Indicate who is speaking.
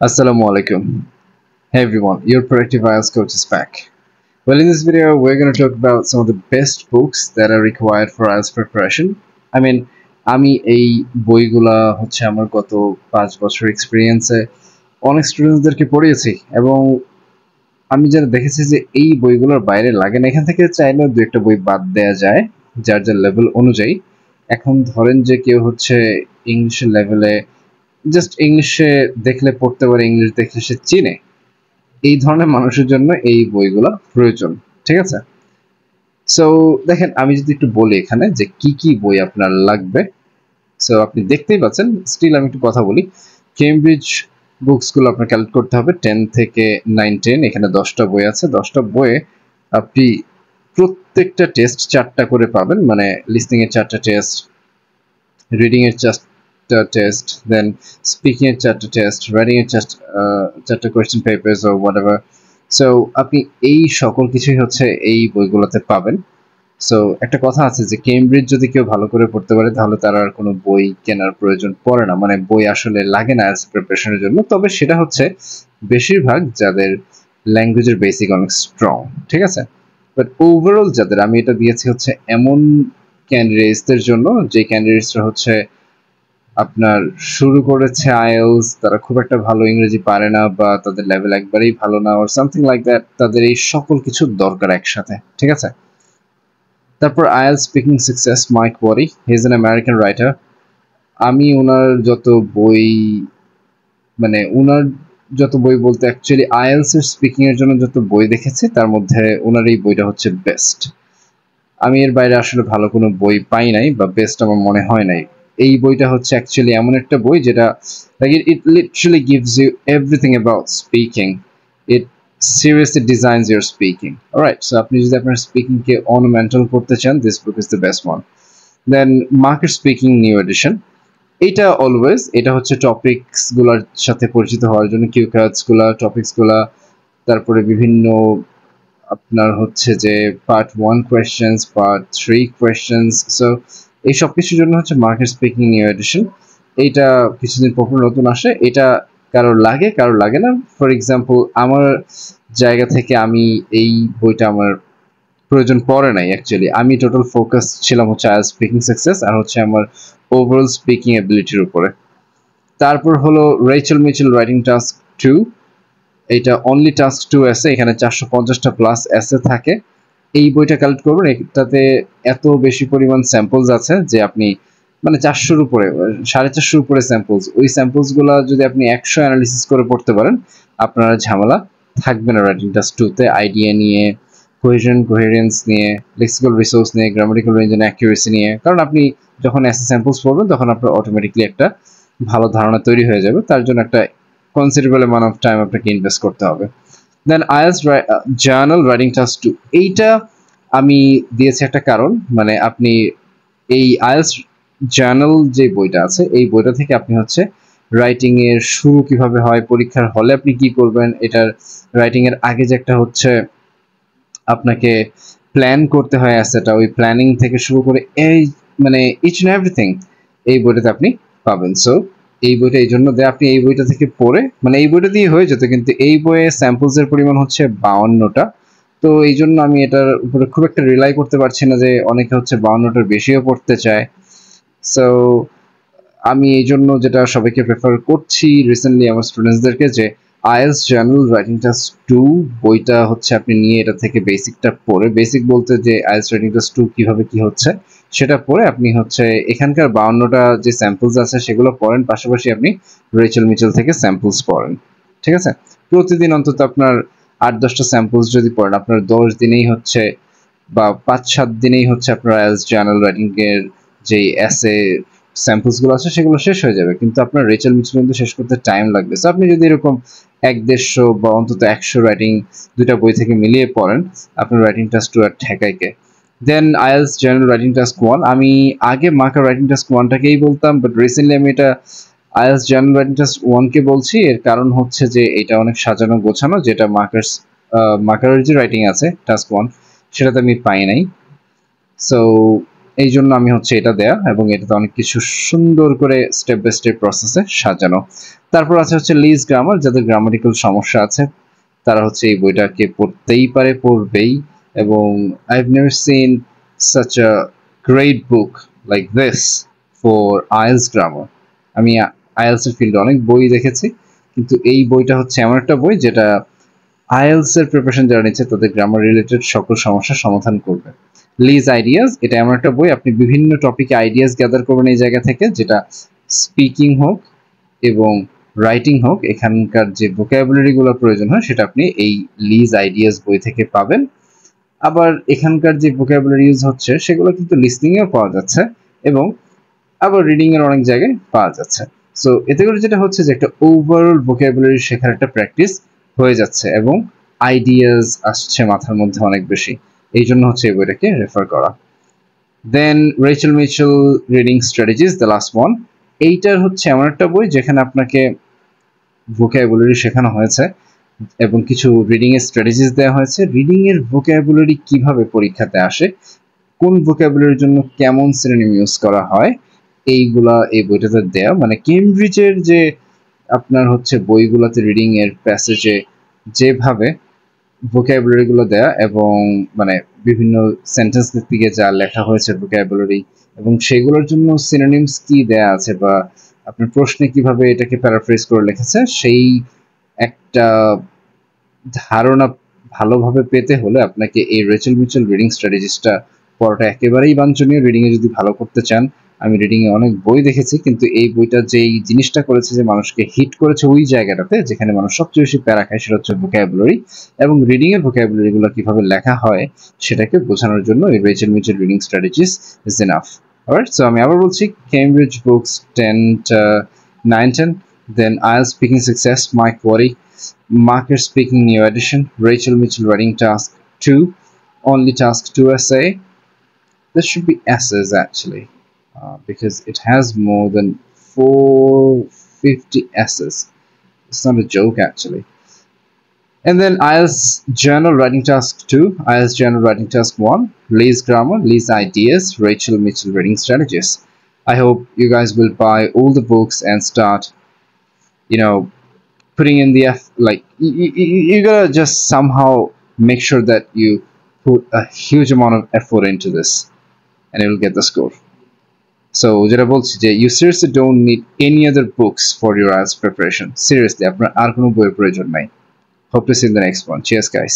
Speaker 1: Assalamu alaikum. Hey everyone, your productive IELTS coach is back. Well, in this video, we're going to talk about some of the best books that are required for IELTS preparation. I mean, আমি এই বইগুলা হচ্ছে আমার গত 5 বছর এক্সপিরিয়েন্সে অনেক স্টুডেন্টসদেরকে পড়িয়েছি এবং আমি যেটা দেখেছি যে এই বইগুলোর বাইরে লাগে না। এখান থেকে চাইলেও দু একটা বই বাদ দেওয়া যায় যার যার লেভেল অনুযায়ী। এখন ধরেন যে কেউ হচ্ছে ইংলিশের লেভেলে জাস্ট ইংলিশে দেখলে পড়তে পারে, ইংলিশ দেখলে সে চিনে, এই ধরনের মানুষের জন্য এই বইগুলো প্রয়োজন। ঠিক আছে, সো দেখেন আমি যদি একটু বলি এখানে যে কি কি বই আপনার লাগবে। সো আপনি দেখতেই পাচ্ছেন, স্টিল আমি একটু কথা বলি। কেমব্রিজ বুকসগুলো আপনার কালেক্ট করতে হবে 10 থেকে 9-10, এখানে 10টা বই আছে। 10টা বইয়ে আপনি প্রত্যেকটা টেস্ট 4টা করে পাবেন, মানে লিসনিং এর 4টা টেস্ট, রিডিং এর 4টা টেস্ট, দেন স্পিকিং এর 4টা টেস্ট, রাইটিং এর 4টা question papers or whatever. So আপনি এই সকল কিছুই হচ্ছে এই বইগুলোতে পাবেন। সো একটা কথা আছে যে কেমব্রিজ যদি কেউ ভালো করে পড়তে পারে তাহলে তার আর কোনো বই কেনার প্রয়োজন পড়ে না, মানে বই আসলে লাগে না অ্যাজ প্রিপারেশনের জন্য। তবে সেটা হচ্ছে বেশিরভাগ যাদের ল্যাঙ্গুয়েজের বেসিক অনেক স্ট্রং, ঠিক আছে। বাট ওভারঅল যাদের আমি এটা দিয়েছি হচ্ছে এমন ক্যান্ডিডেটসদের জন্য যে ক্যান্ডিডেটসরা হচ্ছে আপনার শুরু করেছে আইএলস, তারা খুব একটা ভালো ইংরেজি পারে না বা তাদের লেভেল একবারেই ভালো না ওর সামথিং লাইক দ্যাট, তাদের এই সকল কিছু দরকার একসাথে, ঠিক আছে। তারপর IELTS speaking success, Mike Warry, he is an American writer. আমি ওনার যত বই, মানে ওনার যত বই বলতে অ্যাকচুয়ালি আইএলস এর স্পিকিং এর জন্য যত বই দেখেছি তার মধ্যে ওনার এই বইটা হচ্ছে বেস্ট। আমি এর বাইরে আসলে ভালো কোনো বই পাই নাই বা বেস্ট আমার মনে হয় নাই। এই বইটা হচ্ছে অ্যাকচুয়ালি এমন একটা বই যেটা it literally gives you everything about speaking. It seriously designs your speaking. Alright, so আপনি যদি আপনার স্পিকিং কে অর্নামেন্টাল করতে চান, this book is the best one. Then market speaking new edition, এটা অলওয়েজ, এটা হচ্ছে টপিকস গুলার সাথে পরিচিত হওয়ার জন্য, কিউকার্ডস গুলা, টপিকস গুলা, তারপরে বিভিন্ন আপনার হচ্ছে যে part 1 questions, part 3 questions. So এই সব কিছুর জন্য হচ্ছে মার্কেট স্পিকিং নিউ এডিশন। এইটা কিছুদিন পর নতুন আসে, এটা কারোর লাগে কারোর লাগে না। ফর এক্সাম্পল আমার জায়গা থেকে আমি এই বইটা আমার প্রয়োজন পড়ে নাই অ্যাকচুয়ালি। আমি টোটাল ফোকাস ছিলাম হচ্ছে আইএলটিএস স্পিকিং সাকসেস আর হচ্ছে আমার ওভারঅল স্পিকিং এবিলিটির উপরে। তারপর হলো রেচেল মিচেল রাইটিং টাস্ক 2, এটা অনলি টাস্ক 2 এসে, এখানে 450টা প্লাস এসে থাকে। এই বইটা কালেক্ট করবেন, এটাতে এত বেশি পরিমাণ স্যাম্পলস আছে যে আপনি মানে 400-র উপরে, 450-র উপরে স্যাম্পলস। ওই স্যাম্পলস গুলা যদি আপনি 100 অ্যানালিসিস করে পড়তে পারেন, আপনার ঝামেলা থাকবে না রাইটিং টাস্ক 2-তে। আইডিয়া নিয়ে, কোহেশন কোহেরেন্স নিয়ে, লেক্সিক্যাল রিসোর্স নিয়ে, গ্রামাটিক্যাল রেঞ্জ এন্ড অ্যাকুরেসি নিয়ে। কারণ আপনি যখন এসে স্যাম্পলস পড়বেন তখন আপনার অটোমেটিকলি একটা ভালো ধারণা তৈরি হয়ে যাবে। তার জন্য একটা কনসিডারেবল অ্যামাউন্ট অফ টাইম আপনাকে ইনভেস্ট করতে হবে। দেন আইএলটিএস জার্নাল রাইটিং টাস্ক 2, এইটা আমি দিয়েছি একটা কারণ, মানে আপনি এই আইএলটিএস জার্নাল যে বইটা আছে এই বইটা থেকে আপনি হচ্ছে রাইটিং এর শুরু কিভাবে হয়, পরীক্ষার হলে আপনি কি করবেন, এটার রাইটিং এর আগে যে একটা হচ্ছে আপনাকে প্ল্যান করতে হয় অ্যাসেটা, ওই প্ল্যানিং থেকে শুরু করে এই মানে ইচ এন্ড এভরিথিং এই বইটাতে আপনি পাবেন। সো এই বইটা এই জন্য দেয়, আপনি এই বইটা থেকে পড়ে, মানে এই বইটা দিয়ে হয়ে যেত কিন্তু এই বইয়ে স্যাম্পলস এর পরিমাণ হচ্ছে 52টা। তো এই জন্য আমি এটার উপরে খুব একটা রিলাই করতে পারছি না যে অনেকে হচ্ছে 52টার বেশিও পড়তে চায়। সো আমি এই জন্য যেটা সবাইকে প্রেফার করছি রিসেন্টলি আমার স্টুডেন্টসদেরকে, যে আইএলটিএস জার্নাল রাইটিং টাস্ক 2 বইটা হচ্ছে আপনি নিয়ে এটা থেকে বেসিকটা পড়ে, বেসিক বলতে যে আইএলটিএস রাইটিং টাস্ক 2 কিভাবে কি হচ্ছে সেটা পড়ে আপনি হচ্ছে এখানকার 52টা যে স্যাম্পলস আছে সেগুলো পড়েন, পাশাপাশি আপনি রেচেল মিচেল থেকে স্যাম্পলস পড়েন। ঠিক আছে, প্রতিদিন অন্তত আপনার 8-10টা স্যাম্পলস যদি পড়েন, আপনার 10 দিনেই হচ্ছে বা 5-7 দিনেই হচ্ছে আপনার আইএলটিএস জার্নাল রাইটিং এর যে এসে স্যাম্পলস গুলো আছে সেগুলো শেষ হয়ে যাবে, কিন্তু আপনার রেচেল মিচেল কিন্তু শেষ করতে টাইম লাগবে। সো আপনি যদি এরকম 1-150 বা অন্তত 100 রাইটিং দুইটা বই থেকে মিলিয়ে পড়েন, আপনার রাইটিং টাস্ক 2 আর ঠেকাইকে। দেন আইএলটিএস জার্নাল রাইটিং টাস্ক 1, আমি আগে মার্কার রাইটিং টাস্ক 1টাকেই বলতাম, বাট রিসেন্টলি আমি এটা আইএলটিএস জার্নাল রাইটিং টাস্ক 1 কে বলছি। এর কারণ হচ্ছে যে এটা অনেক সাজানো গোছানো, যেটা মার্কারের যে রাইটিং আছে টাস্ক 1 সেটাতে আমি পাই নাই। সো এই জন্য আমি হচ্ছে এটা দেয়া, এবং এটাতে অনেক কিছু সুন্দর করে স্টেপ বাই স্টেপ প্রসেসে সাজানো। তারপর আছে হচ্ছে লিজ গ্রামার, যাদের গ্রামাটিক্যাল সমস্যা আছে তারা হচ্ছে এই বইটাকে পড়তেই পারে, পড়বেই। এবং I have never seen such a great book like this for IELTS grammar. আমি আইএলস এর ফিল্ডে অনেক বই দেখেছি, কিন্তু এই বইটা হচ্ছে এমন একটা বই যেটা আইএলস এর প্রিপারেশন যারা নিচ্ছে তাদের গ্রামার রিলেটেড সকল সমস্যার সমাধান করবে। লিজ আইডিয়াস, এটা এমন একটা বই আপনি বিভিন্ন টপিকে আইডিয়াস গ্যাদার করবেন এই জায়গা থেকে, যেটা স্পিকিং হোক এবং রাইটিং হোক, এখানকার যে ভোকাবুলারি গুলো প্রয়োজন হয় সেটা আপনি এই লিজ আইডিয়াস বই থেকে পাবেন। আবার এখানকার যে ভোকাবুলারি ইউজ হচ্ছে সেগুলো কিন্তু লিসনিং এও পাওয়া যাচ্ছে, এবং আবার রিডিং এর অনেক জায়গায় পাওয়া যাচ্ছে। সো এতে করে যেটা হচ্ছে যে একটা ওভারঅল ভোকাবুলারি শেখার একটা প্র্যাকটিস হয়ে যাচ্ছে, এবং আইডিয়াস আসছে মাথার মধ্যে অনেক বেশি। এই জন্য হচ্ছে এই বইটাকে রেফার করা। Then Rachel Mitchell reading strategies, the last one. এইটার হচ্ছে এমন একটা বই যেখানে আপনাকে ভোকাবুলারি শেখানো হয়েছে এবং কিছু রিডিং এর স্ট্র্যাটেজিস দেওয়া হয়েছে। রিডিং এর ভোকাবুলারি কিভাবে পরীক্ষাতে আসে, কোন ভোকাবুলারির জন্য কেমন সিনোনিম ইউজ করা হয়, এইগুলা এই বইটাতে দেয়া। মানে কেমব্রিজের যে আপনার হচ্ছে বইগুলোতে রিডিং এর প্যাসেজে যেভাবে ভোকাবুলারি গুলো দেয়া, এবং মানে বিভিন্ন সেন্টেন্স দিকে যা লেখা হয়েছে ভোকাবুলারি, এবং সেগুলোর জন্য সিনোনিমস কি দেয়া আছে, বা আপনার প্রশ্নে কিভাবে এটাকে প্যারাফ্রেজ করে লিখেছে, সেই একটা ধারণা ভালোভাবে পেতে হলে আপনাকে এই রেচেল মিচেল রিডিং স্ট্র্যাটেজিসটা পড়াটা একেবারেই বাঞ্ছনীয়। রিডিং এ যদি ভালো করতে চান, আমি রিডিং এ অনেক বই দেখেছি, কিন্তু এই বইটা যেই জিনিসটা করেছে যে মানুষকে হিট করেছে ওই জায়গাটাতে যেখানে মানুষ সবচেয়ে বেশি প্যারা খায়, সেটা হচ্ছে ভোকাবুলারি, এবং রিডিং এর ভোকাবুলারি গুলো কিভাবে লেখা হয় সেটাকে বোঝানোর জন্য এই Rachel Mitchell reading strategies is enough. Alright, so আমি আবার বলছি, Cambridge books 9-10, then IELTS speaking success, Mike Worry, Marker Speaking New Edition, Rachel Mitchell Writing Task 2, only Task 2 essay. This should be essays actually, because it has more than 450 essays. It's not a joke actually. And then IELTS Journal Writing Task 2, IELTS Journal Writing Task 1, Lee's Grammar, Lee's Ideas, Rachel Mitchell Reading Strategies. I hope you guys will buy all the books and start, putting in the you gotta just somehow make sure that you put a huge amount of effort into this, and you will get the score. So যেটা বলছি যে you seriously don't need any other books for your IELTS preparation. Seriously, আপনার আর কোনো বইয়ের প্রয়োজন নাই. Hope to see you in the next one. Cheers guys.